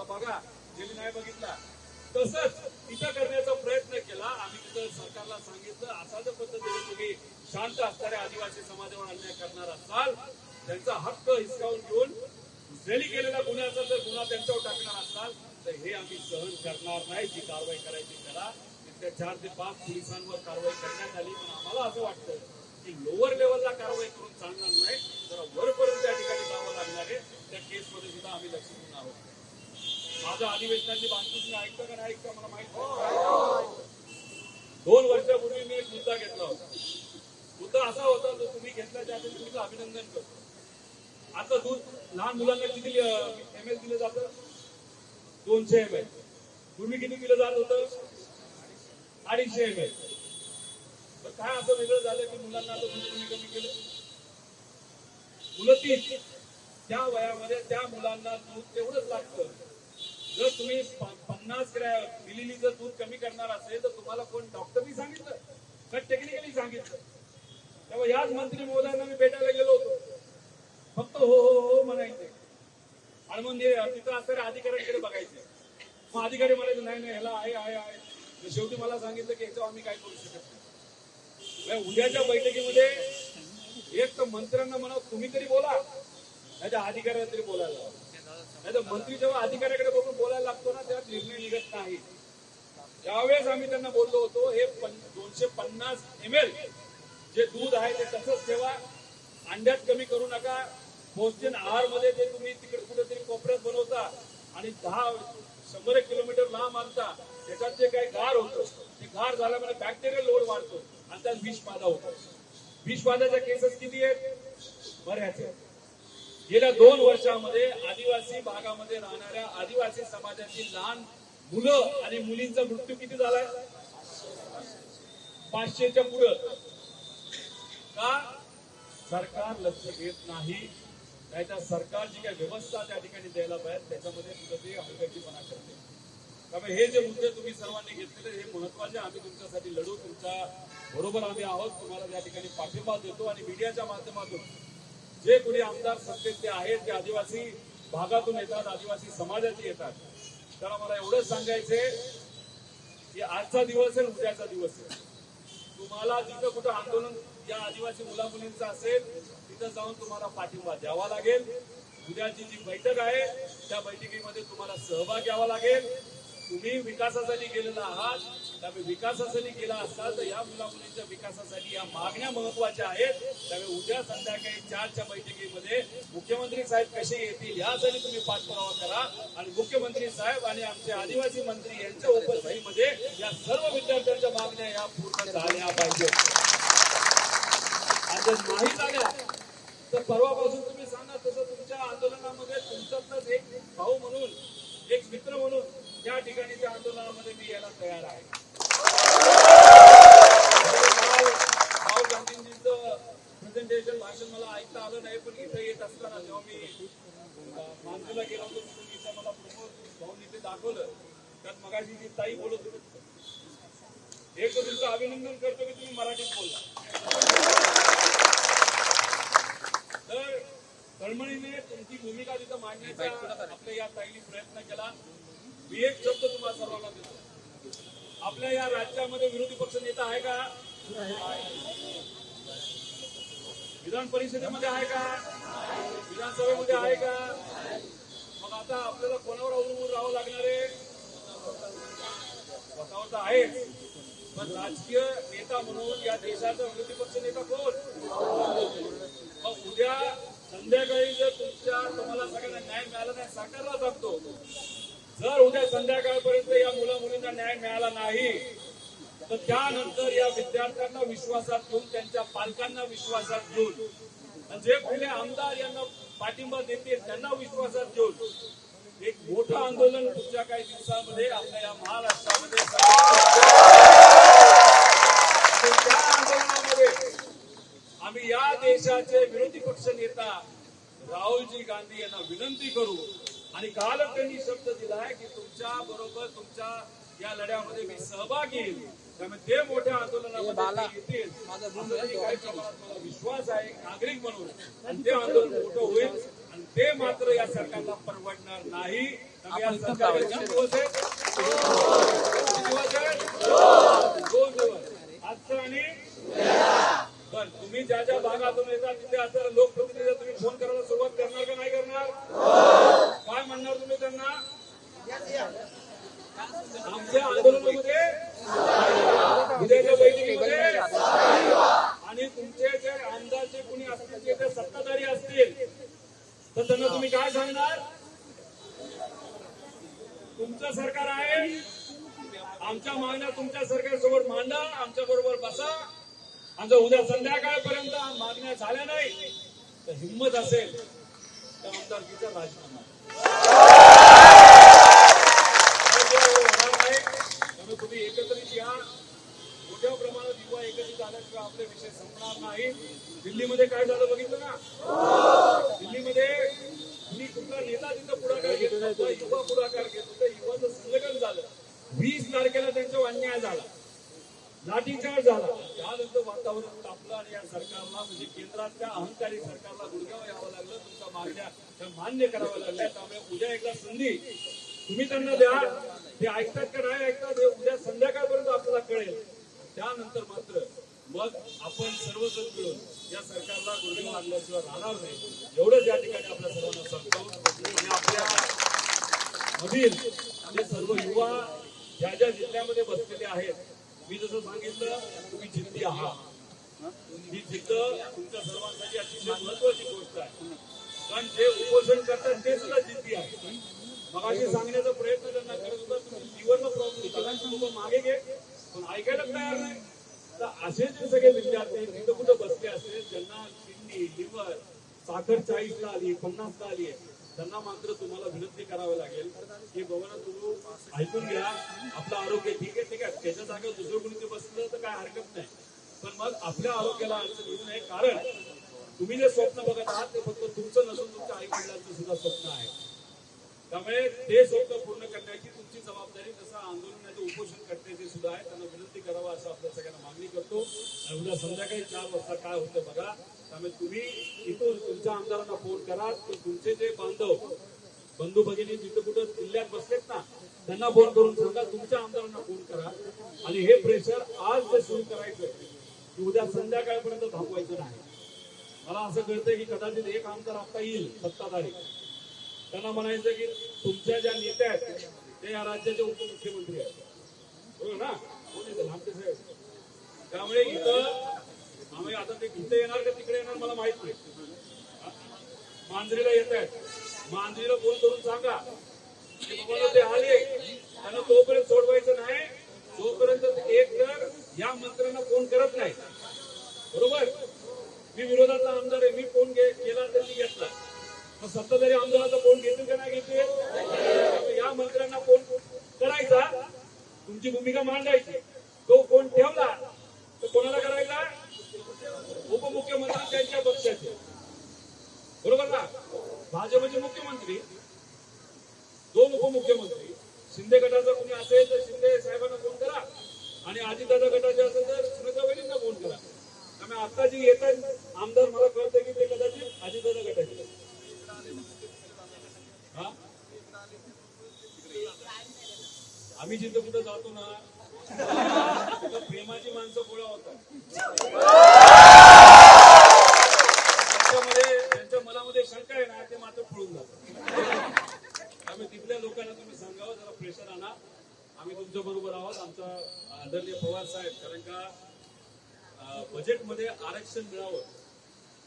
बघा, जे मी नाही बघितला तसंच तिथं करण्याचा प्रयत्न केला. आम्ही तिथं सरकारला सांगितलं असा जर पद्धतीने तुम्ही शांत असणाऱ्या आदिवासी समाजावर अन्याय करणार असाल, त्यांचा हक्क हिसकावून घेऊन दुसऱ्याने केलेल्या गुन्ह्याचा जर गुन्हा त्यांच्यावर टाकणार असाल तर हे आम्ही सहन करणार नाही. जी कारवाई करायची करा. त्या 4 ते 5 पोलिसांवर कारवाई करण्यात आली. पण आम्हाला असं वाटतं की लोअर लेवलला कारवाई करून चालणार नाही, जरा वरपर्यंत त्या ठिकाणी जावं लागणार आहे. त्या केसमध्ये सुद्धा आम्ही लक्ष देऊन आहोत. माझं अधिवेशनाची बातमी तुम्ही ऐकता का नाही ऐकता मला माहित नाही. 2 वर्षापूर्वी मी एक मुद्दा घेतला होता. मुद्दा असा होता जो तुम्ही घेतला त्यासाठी तुमचं अभिनंदन करतो. आता दूध लहान मुलांना किती ml दिलं जातं? 200 ml. पूर्वी किती दिलं जात होतं? 250 ml. तर काय असं वेगळं झालं की मुलांना आता दूध तुम्ही कमी केलं? मुलं 30 त्या वयामध्ये त्या मुलांना दूध तेवढंच लागतं. जर तुम्ही 50 मिली जर दूध कमी करणार असेल तर तुम्हाला कोण डॉक्टरनी सांगितलं का टेक्निकली सांगितलं? तेव्हा याच मंत्री महोदयांना मी भेटायला गेलो होतो. फक्त हो हो हो म्हणायचे आणि मग तिथं असणाऱ्या अधिकाऱ्यांकडे बघायचे. मग अधिकारी म्हणायचे नाही नाही ह्याला आहे. शेवटी मला सांगितलं की याच्यावर आम्ही काय करू शकत नाही. उद्याच्या बैठकीमध्ये एक तर मंत्र्यांना म्हणा तुम्ही तरी बोला, नाही तर अधिकाऱ्यांना तरी बोलायला. नाही तर मंत्री जेव्हा अधिकाऱ्याकडे बघून बोलायला लागतो ना तेव्हा निर्णय निघत नाही. त्यावेळेस आम्ही त्यांना बोललो होतो हे 250 ml जे दूध आहे ते तसंच ठेवा, अंड्यात कमी करू नका. पौष्टिक आहार मध्ये जे तुम्ही तिकडे कुठेतरी कोपऱ्यात बनवता आणि 100 किलोमीटर लांब आणता त्याच्यात जे काही गार होतं ते गार झाल्यामुळे बॅक्टेरियल लोड वाढतो आणि त्यात विष पैदा होतो. विष पैदाच्या केसेस किती आहेत? बऱ्याच आहेत. गेल्या 2 वर्षामध्ये आदिवासी भागामध्ये राहणाऱ्या आदिवासी समाजाची लहान मुलं आणि मुलींचा मृत्यू किती झालाय? 500च्या पुढे. का? सरकार लक्ष घेत नाही. नाहीतर सरकार जी काही व्यवस्था त्या ठिकाणी द्यायला पाहिजे त्याच्यामध्ये कुठेतरी हलगर्जीपणा करते. त्यामुळे हे जे मुद्दे तुम्ही सर्वांनी घेतलेले हे महत्वाचे. आम्ही तुमच्यासाठी लढू, तुमच्या बरोबर आम्ही आहोत. तुम्हाला त्या ठिकाणी पाठिंबा देतो आणि मीडियाच्या माध्यमातून जे कोणी आमदार सत्तेतले आहेत ते आदिवासी भागातून येतात, आदिवासी समाजाचे येतात. त्याला मला एवढंच सांगायचंय की आजचा दिवस आहे, उद्याचा दिवस आहे. तुम्हाला जिथं कुठं आंदोलन या आदिवासी मुला मुलींचं असेल तिथं जाऊन तुम्हाला पाठिंबा द्यावा लागेल. उद्याची जी बैठक आहे त्या बैठकीमध्ये तुम्हाला सहभाग घ्यावा लागेल. तुम्ही विकासासाठी गेलेला आहात, त्यामुळे विकासासाठी गेला असाल तर या मुला मुलींच्या विकासासाठी या मागण्या महत्वाच्या आहेत. त्यामुळे उद्या संध्याकाळी 4च्या बैठकीमध्ये मुख्यमंत्री साहेब कसे येतील यासाठी तुम्ही पाठपुरावा करा आणि मुख्यमंत्री साहेब आणि आमचे आदिवासी मंत्री यांच्या उपस्थितीमध्ये या सर्व विद्यार्थ्यांच्या मागण्या या पूर्ण झाल्या पाहिजेत. आणि नाही झाल्या तर परवापासून तुम्ही सांगा तसं तुमच्या आंदोलनामध्ये तुमच्यातलाच एक भाऊ म्हणून, एक मित्र म्हणून या ठिकाणीच्या आंदोलनामध्ये मी यायला तयार आहे. राहुल गांधींचं प्रेझेंटेशन भाषण मला ऐकता आलं नाही, पण इथे येत असताना जेव्हा मी मानसीला गेलो होतो तिथून इथं मला प्रमोद भाऊन इथे दाखवलं. त्यात मगाशी जी ताई बोलत होती एक तर तुमचं अभिनंदन करतो की तुम्ही मराठीत बोलला. तर तळमळीने तुमची भूमिका तिथं मांडण्याचा आपल्या या ताईने प्रयत्न केला. मी एक शब्द तुम्हाला सर्वांना देतो, आपल्या या राज्यामध्ये विरोधी पक्ष नेता आहे का? विधान परिषदेमध्ये आहे का? विधानसभेमध्ये आहे का? मग आता आपल्याला कोणावर अवलंबून राहावं लागणार आहे? स्वतःवर तर आहे, पण राजकीय नेता म्हणून या देशाचा विरोधी पक्ष नेता कोण? मग उद्या संध्याकाळी जर तुम्हाला सगळ्यांना न्याय मिळाला नाही, सरकारला सांगतो, जर उद्या संध्याकाळपर्यंत या मुला मुलींना न्याय मिळाला नाही तर त्यानंतर या विद्यार्थ्यांना विश्वासात घेऊन, त्यांच्या पालकांना विश्वासात घेऊन, जे पहिले आमदार यांना पाठिंबा देतील त्यांना विश्वासात घेऊन एक मोठं आंदोलन पुढच्या काही दिवसांमध्ये आपल्या या महाराष्ट्रामध्ये त्या आंदोलनामध्ये आम्ही या देशाचे विरोधी पक्ष नेता राहुलजी गांधी यांना विनंती करू. आणि कालच त्यांनी शब्द दिलाय की तुमच्या बरोबर तुमच्या या लढ्यामध्ये मी सहभागी येईल. त्यामुळे ते मोठ्या आंदोलनामध्ये येतील मला विश्वास आहे नागरिक म्हणून. आणि ते आंदोलन मोठं होईल आणि ते मात्र या सरकारला परवडणार नाही. या सरकारला दिवस आहे, 2 दिवस आजचं आणि पण तुम्ही ज्या ज्या भागातून येतात तिथे असं लोकप्रतिनिधी तुम्ही फोन करायला सुरुवात करणार का नाही करणार? काय म्हणणार तुम्ही त्यांना? आमच्या आंदोलनामध्ये उद्याच्या बैठकीमध्ये आणि तुमचे जे आमदार जे कोणी असतील ते सत्ताधारी असतील तर त्यांना तुम्ही काय सांगणार? तुमचं सरकार आहे, आमच्या मागण्या तुमच्या सरकारसोबत मांडा, आमच्या बरोबर बसा. आणि जर उद्या संध्याकाळपर्यंत मागण्या झाल्या नाही तर हिंमत असेल तर आमदारकीचा राजीनामा होणार नाही. त्यामुळे तुम्ही एकत्रित या. मोठ्या प्रमाणात युवा एकत्रित आल्याशिवाय आपले विषय संपणार नाही. दिल्लीमध्ये काय झालं बघितलं ना? दिल्लीमध्ये कुणी कुठला नेता तिथं पुढाकार घेत होता, युवा पुढाकार घेत होता, युवाचं संघटन झालं. 20 तारखेला त्यांच्यावर अन्याय झाला, लाठीचार्ज झाला. त्यानंतर वातावरण तापलं आणि या सरकारला म्हणजे केंद्रातल्या अहंकारी सरकारला गुडघ्यावर यावं लागलं. तुमच्या मागण्या त्या मान्य कराव्या लागल्या. त्यामुळे उद्या एकदा संधी तुम्ही त्यांना द्या. ते ऐकतात का नाही ऐकतात हे उद्या संध्याकाळपर्यंत आपल्याला कळेल. त्यानंतर मात्र मग आपण सर्वजण मिळून या सरकारला गुडघ्यावर आणल्याशिवाय राहणार नाही. एवढंच या ठिकाणी आपल्या सर्वांना सांगतो. आणि आपल्या मधील जे सर्व युवा ज्या ज्या जिल्ह्यामध्ये बसलेले आहेत, मी जसं सांगितलं तुम्ही जिद्दी आहात. ही जिद्द तुमच्या सर्वांसाठी अतिशय महत्वाची गोष्ट आहे. कारण जे उपोषण करतात ते सुद्धा जिद्दी आहे. मगाशी सांगण्याचा प्रयत्न त्यांना करत होता तुम्ही लिव्हरला प्रॉब्लेम मागे घे, पण ऐकायला तयार नाही. तर असे जे सगळे विद्यार्थी तिथं कुठं बसले असतील ज्यांना किडनी लिव्हर साखर 40ला आली 50ला आली आहे, त्यांना मात्र तुम्हाला विनंती करावी लागेल की बाबा तुम्ही ऐकून घ्या, आपलं आरोग्य ठीक आहे त्याच्या जागेवर दुसरं कोणी ते बसलं तर काय हरकत नाही, पण मग आपल्या आरोग्याला अडचण येऊ नये. कारण तुम्ही जे स्वप्न बघत आहात ते फक्त तुमचं नसून तुमच्या आई वडिलांचं सुद्धा स्वप्न आहे. त्यामुळे ते स्वप्न पूर्ण करण्याची तुमची जबाबदारी जसं आंदोलनाचे उपोषण करण्याची सुद्धा आहे. त्यांना विनंती करावा असं आपल्या सगळ्यांना मागणी करतो. आणि उद्या संध्याकाळी 4 वाजता काय होतं बघा. त्यामुळे तुम्ही इथून तुमच्या आमदारांना फोन करा. तुमचे जे बंधू भगिनी जिथं कुठं जिल्ह्यात बसलेत ना त्यांना फोन करून सांगा, तुमच्या आमदारांना फोन करा. आणि हे प्रेशर आज जर सुरू करायचं की उद्या संध्याकाळपर्यंत थांबवायचं नाही. मला असं कळतंय की कदाचित एक आमदार आता येईल सत्ताधारी, त्यांना म्हणायचं की तुमच्या ज्या नेत्या आहेत ते या राज्याचे उपमुख्यमंत्री आहेत, बरोबर ना? कोण येतं आमचे साहेब. त्यामुळे इथं आम्ही आता ते इथे येणार का तिकडे येणार मला माहित नाही. मांजरीला येत आहेत, मांजरीला फोन करून सांगा की बाबा ते आले त्यांना तोपर्यंत सोडवायचं नाही जोपर्यंत एक तर या मंत्र्यांना फोन करत नाही, बरोबर? मी विरोधाचा आमदार आहे, मी फोन केला त्यांनी घेतला, मग सत्ताधारी आमदाराचा फोन घेतील का नाही घेतील? या मंत्र्यांना फोन करायचा, तुमची भूमिका मांडायची. तो फोन ठेवला तर कोणाला करायचा? उपमुख्यमंत्री त्यांच्या पक्षाचे, बरोबर ना? भाजपचे मुख्यमंत्री, 2 उपमुख्यमंत्री. शिंदे गटाचा कोणी असेल तर शिंदे साहेबांना फोन करा आणि अजितदादा गटाचे असेल तर सुनेत्रा वहिनींना फोन करा. त्यामुळे आता जी येतात आमदार मला कळतं की ते कदाचित अजितदादा गटाचे. आम्ही जिथं कुठं जातो ना तिथं प्रेमाची माणसं गोळा होतात. त्यांच्या मनामध्ये शंका आहे ना ते मात्र फुळून जातात. त्यामुळे तिथल्या लोकांना तुम्ही सांगावं जरा प्रेशर आणा आम्ही तुमच्या बरोबर आहोत. आमचा आदरणीय पवार साहेब, कारण का बजेटमध्ये आरक्षण मिळावं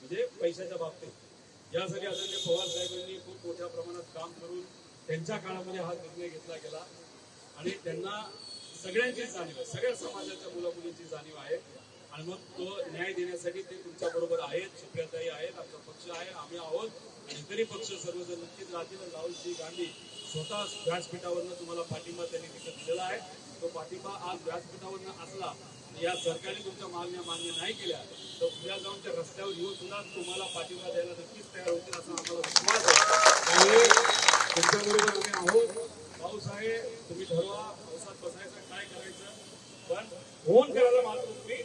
म्हणजे पैशाच्या बाबतीत यासाठी आदरणीय पवार साहेबांनी खूप मोठ्या प्रमाणात काम करून त्यांच्या काळामध्ये हा निर्णय घेतला गेला आणि त्यांना सगळ्यांची जाणीव आहे, सगळ्या समाजाच्या मुलामुलींची जाणीव आहे आणि मग तो न्याय देण्यासाठी ते तुमच्या बरोबर आहेत. सुप्रियाताई आहेत, आमचा पक्ष आहे, आम्ही आहोत आणि इतरही पक्ष सर्वजण नक्कीच राहतील. राहुलजी गांधी स्वतः व्यासपीठावरनं तुम्हाला पाठिंबा त्यांनी तिथं दिलेला आहे. तो पाठिंबा आज व्यासपीठावरनं असला या सरकारने तुमच्या मागण्या मान्य नाही केल्या तर उद्या जाऊन त्या रस्त्यावर येऊन सुद्धा तुम्हाला पाठिंबा द्यायला नक्कीच तयार होतील असा आम्हाला विश्वास आहे. तुमच्याबरोबर आम्ही आहोत. पाऊस आहे, तुम्ही ठरवा पावसात बसायचं काय करायचं, पण फोन करायला मात्र तुम्ही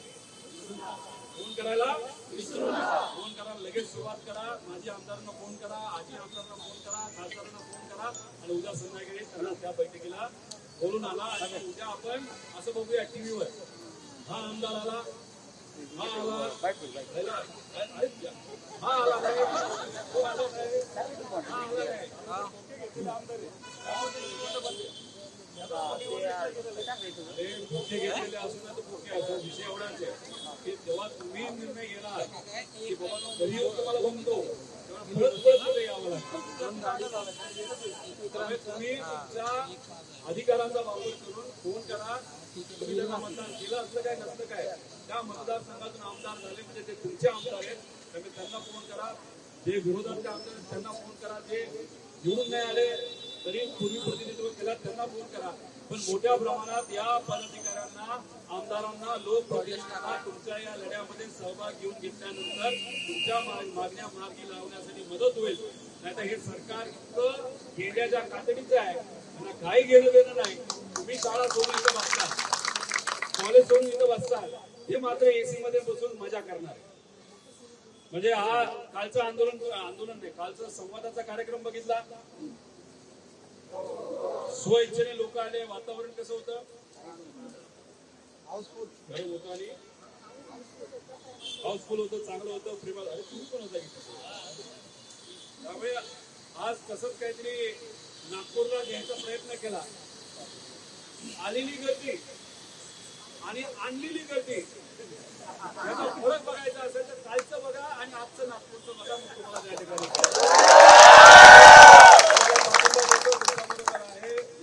फोन करायला विसरू नका. फोन करायला लगेच सुरुवात करा. माझी आमदारांना फोन करा, आजी आमदारांना फोन करा, खासदारांना फोन करा आणि उद्या संध्याकाळी त्यांना त्या बैठकीला बोलून आला आणि उद्या आपण असं बघूया टीव्हीवर, हा आमदार आला, हा आला, हा आला नाही, तो आला नाही, हा आला नाही, आमदार भुके घेतलेले असू ना तर भुके असो, विषय एवढाच आहे की जेव्हा तुम्ही निर्णय घेणार की बाबा घरी येऊन तुम्हाला बघतो तेव्हा परत यावं लागतं. तुम्ही तुमच्या अधिकारांचा वापर करून फोन करा. तुम्ही त्यांना मतदान केलं असलं काय नसलं काय, त्या मतदारसंघातून आमदार झाले म्हणजे ते तुमचे आमदार आहेत, त्यामुळे त्यांना फोन करा. जे विरोधाचे आमदार आहेत त्यांना फोन करा. जे निवडून नाही आले तरी पूर्वी प्रतिनिधित्व केला त्यांना फोन करा. पण मोठ्या प्रमाणात या पदाधिकाऱ्यांना, आमदारांना, लोकप्रतिनिधींना तुमच्या या लढ्यामध्ये सहभाग घेऊन घेतल्यानंतर तुमच्या मागण्या मार्गी लावण्यासाठी मदत होईल. नाहीतर हे सरकार इतकं गेल्याच्या कातडीचं आहे, त्यांना काही घेणं देणं नाही. तुम्ही शाळा सोडून इथं बसता, कॉलेज सोडून इथं बसता, हे मात्र एसी मध्ये बसून मजा करणार. म्हणजे हा कालचं आंदोलन नाही, कालचा संवादाचा कार्यक्रम बघितला. स्वइच्छेने लोक आले. वातावरण कसं होतं? गरम होतं आणि हाऊसफुल होतं, चांगलं होतं, प्रेमाला. अरे तुम्ही पण होता की? त्यामुळे आज तसंच काहीतरी नागपूरला घ्यायचा प्रयत्न केला. आलेली गर्दी आणि आणलेली गर्दी याचा फरक बघायचा असेल तर कालचं बघा आणि आजचं नागपूरचं बघा, मग तुम्हाला त्या ठिकाणी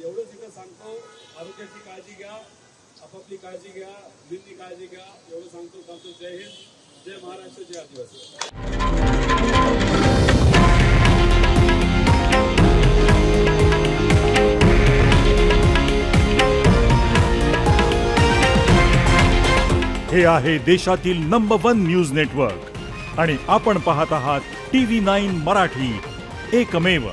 एवढंच इथं सांगतो. आरोग्याची काळजी घ्या, आपापली काळजी घ्या, मुलींनी काळजी घ्या, एवढं सांगतो. जय हिंद, जय महाराष्ट्र, जय आदिवासी. हे आहे देशातील नंबर 1 न्यूज नेटवर्क आणि आपण पाहत आहात TV9 मराठी, एकमेव.